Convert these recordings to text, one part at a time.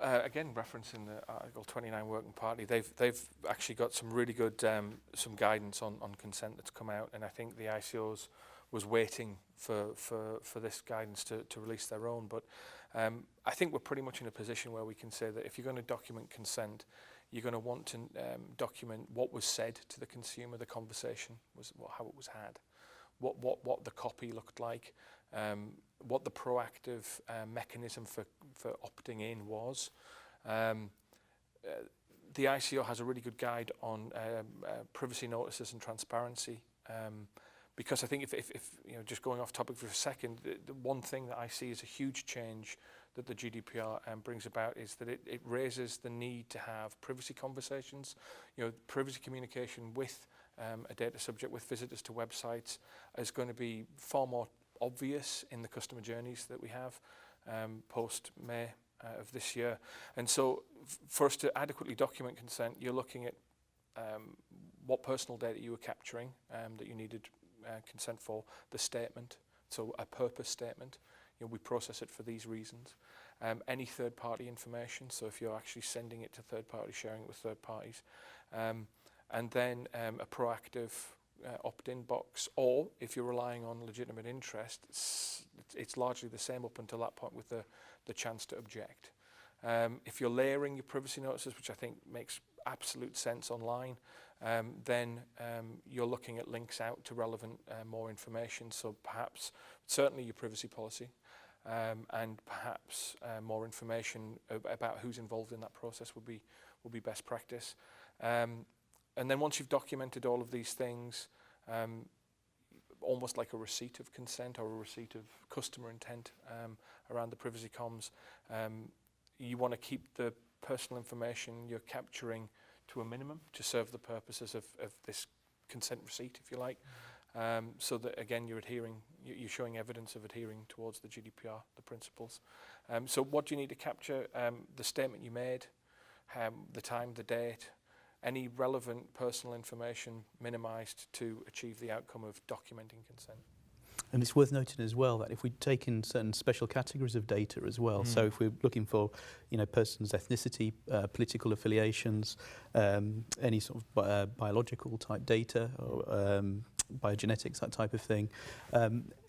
Again, referencing the Article 29 Working Party, they've actually got some really good some guidance on consent that's come out, and I think the ICOs was waiting for this guidance to release their own. But I think we're pretty much in a position where we can say that if you're going to document consent, you're going to want to document what was said to the consumer, the conversation, how it was had, what the copy looked like, what the proactive mechanism for opting in was. The ICO has a really good guide on privacy notices and transparency, because I think if you know, just going off topic for a second, the one thing that I see as a huge change that the GDPR brings about is that it raises the need to have privacy conversations, you know, privacy communication with a data subject, with visitors to websites, is going to be far more obvious in the customer journeys that we have post-May of this year. And so for us to adequately document consent, you're looking at what personal data you were capturing that you needed consent for, the statement, so a purpose statement. You know, we process it for these reasons. Any third-party information, so if you're actually sending it to third parties, sharing it with third parties, and then a proactive opt-in box, or if you're relying on legitimate interest, it's largely the same up until that point with the chance to object. If you're layering your privacy notices, which I think makes absolute sense online, then you're looking at links out to relevant more information, so perhaps certainly your privacy policy, and perhaps more information about who's involved in that process would be best practice. And then once you've documented all of these things, almost like a receipt of consent or a receipt of customer intent around the privacy comms, you want to keep the personal information you're capturing to a minimum to serve the purposes of this consent receipt, if you like, so that again you're showing evidence of adhering towards the GDPR, the principles. So what do you need to capture? The statement you made, the time, the date, any relevant personal information minimized to achieve the outcome of documenting consent. And it's worth noting as well that if we take in certain special categories of data as well, so if we're looking for, you know, person's ethnicity, political affiliations, any sort of biological type data, or biogenetics, that type of thing,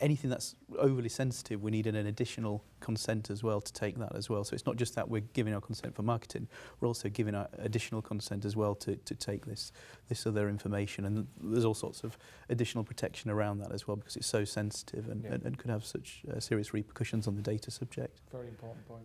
anything that's overly sensitive, we need an additional consent as well to take that as well. So it's not just that we're giving our consent for marketing, we're also giving our additional consent as well to take this other information, and there's all sorts of additional protection around that as well, because it's so sensitive and could have such serious repercussions on the data subject. Very important point.